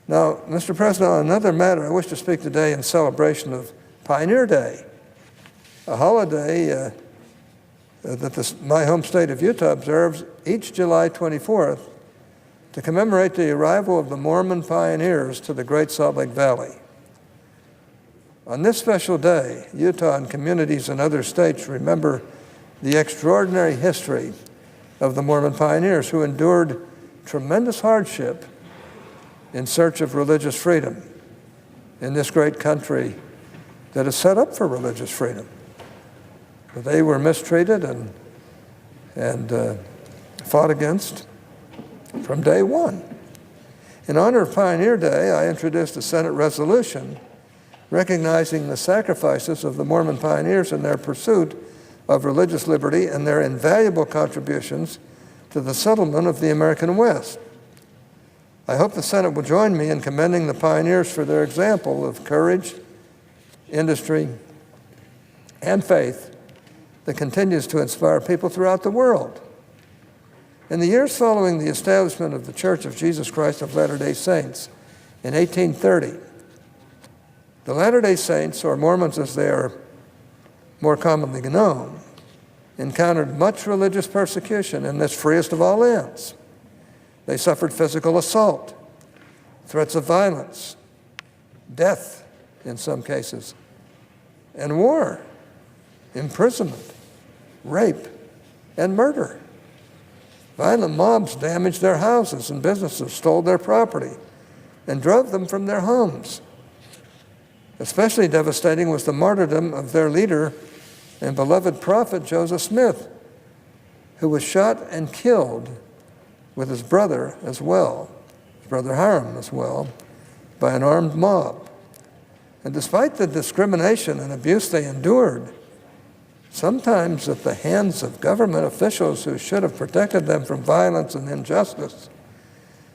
Now, Mr. President, on another matter, I wish to speak today in celebration of Pioneer Day, a holiday that my home state of Utah observes each July 24th to commemorate the arrival of the Mormon pioneers to the Great Salt Lake Valley. On this special day, Utah and communities in other states remember the extraordinary history of the Mormon pioneers who endured tremendous hardship in search of religious freedom in this great country that is set up for religious freedom. But they were mistreated and fought against from day one. In honor of Pioneer Day, I introduced a Senate resolution recognizing the sacrifices of the Mormon pioneers in their pursuit of religious liberty and their invaluable contributions to the settlement of the American West. I hope the Senate will join me in commending the pioneers for their example of courage, industry, and faith that continues to inspire people throughout the world. In the years following the establishment of the Church of Jesus Christ of Latter-day Saints in 1830, the Latter-day Saints, or Mormons as they are more commonly known, encountered much religious persecution in this freest of all lands. They suffered physical assault, threats of violence, death in some cases, and war, imprisonment, rape, and murder. Violent mobs damaged their houses and businesses, stole their property, and drove them from their homes. Especially devastating was the martyrdom of their leader and beloved prophet Joseph Smith, who was shot and killed with his brother as well, his brother Hiram as well, by an armed mob. And despite the discrimination and abuse they endured, sometimes at the hands of government officials who should have protected them from violence and injustice,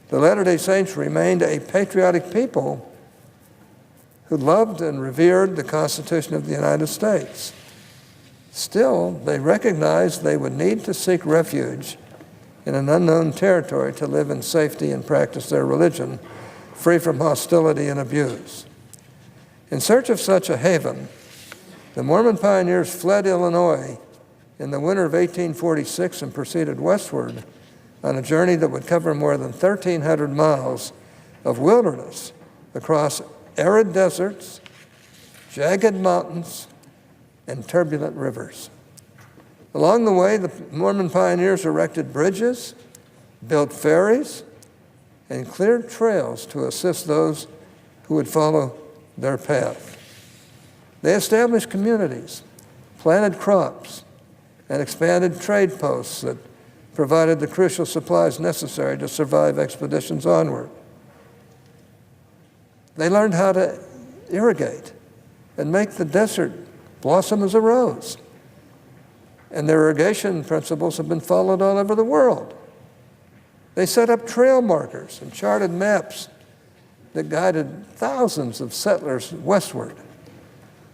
the Latter-day Saints remained a patriotic people who loved and revered the Constitution of the United States. Still, they recognized they would need to seek refuge in an unknown territory to live in safety and practice their religion, free from hostility and abuse. In search of such a haven, the Mormon pioneers fled Illinois in the winter of 1846 and proceeded westward on a journey that would cover more than 1,300 miles of wilderness across arid deserts, jagged mountains, and turbulent rivers. Along the way, the Mormon pioneers erected bridges, built ferries, and cleared trails to assist those who would follow their path. They established communities, planted crops, and expanded trade posts that provided the crucial supplies necessary to survive expeditions onward. They learned how to irrigate and make the desert blossom as a rose. And their irrigation principles have been followed all over the world. They set up trail markers and charted maps that guided thousands of settlers westward.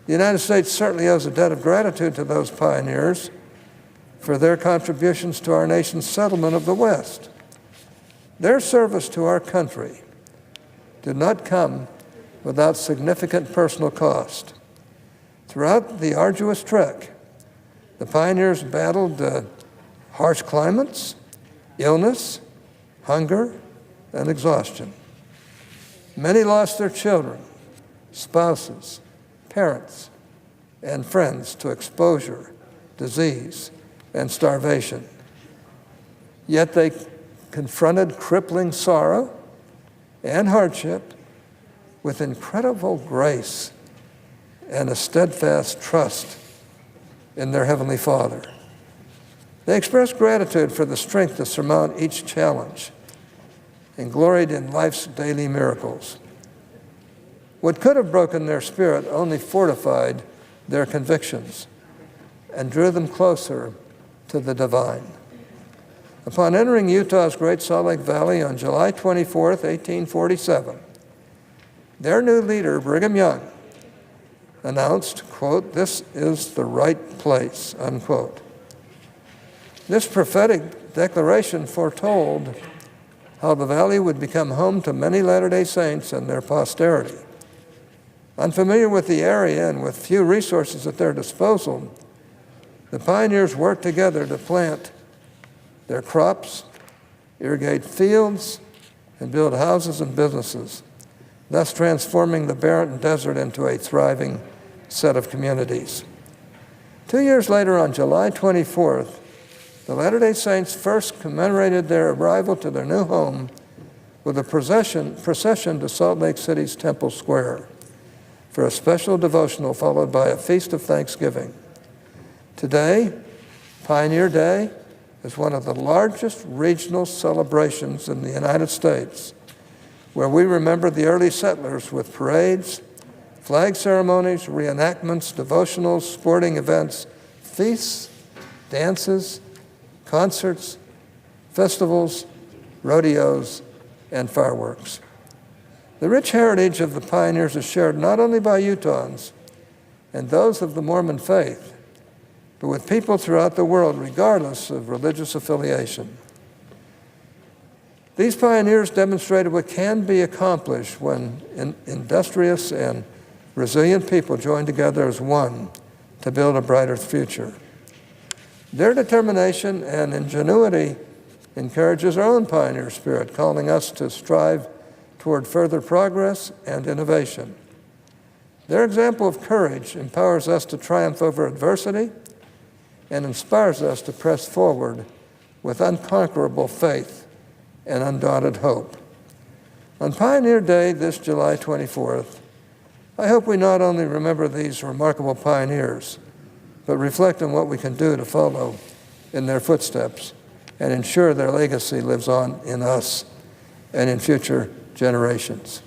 The United States certainly owes a debt of gratitude to those pioneers for their contributions to our nation's settlement of the West. Their service to our country did not come without significant personal cost. Throughout the arduous trek, the pioneers battled harsh climates, illness, hunger, and exhaustion. Many lost their children, spouses, parents, and friends to exposure, disease, and starvation. Yet they confronted crippling sorrow and hardship with incredible grace and a steadfast trust in their Heavenly Father. They expressed gratitude for the strength to surmount each challenge and gloried in life's daily miracles. What could have broken their spirit only fortified their convictions and drew them closer to the divine. Upon entering Utah's Great Salt Lake Valley on July 24th, 1847, their new leader, Brigham Young, announced, quote, "This is the right place," unquote. This prophetic declaration foretold how the valley would become home to many Latter-day Saints and their posterity. Unfamiliar with the area and with few resources at their disposal, the pioneers worked together to plant their crops, irrigate fields, and build houses and businesses, thus transforming the barren desert into a thriving set of communities. 2 years later, on July 24th, the Latter-day Saints first commemorated their arrival to their new home with a procession to Salt Lake City's Temple Square for a special devotional followed by a feast of thanksgiving. Today, Pioneer Day is one of the largest regional celebrations in the United States, where we remember the early settlers with parades, flag ceremonies, reenactments, devotionals, sporting events, feasts, dances, concerts, festivals, rodeos, and fireworks. The rich heritage of the pioneers is shared not only by Utahns and those of the Mormon faith, but with people throughout the world, regardless of religious affiliation. These pioneers demonstrated what can be accomplished when industrious and resilient people join together as one to build a brighter future. Their determination and ingenuity encourages our own pioneer spirit, calling us to strive toward further progress and innovation. Their example of courage empowers us to triumph over adversity and inspires us to press forward with unconquerable faith and undaunted hope. On Pioneer Day, this July 24th, I hope we not only remember these remarkable pioneers, but reflect on what we can do to follow in their footsteps and ensure their legacy lives on in us and in future generations.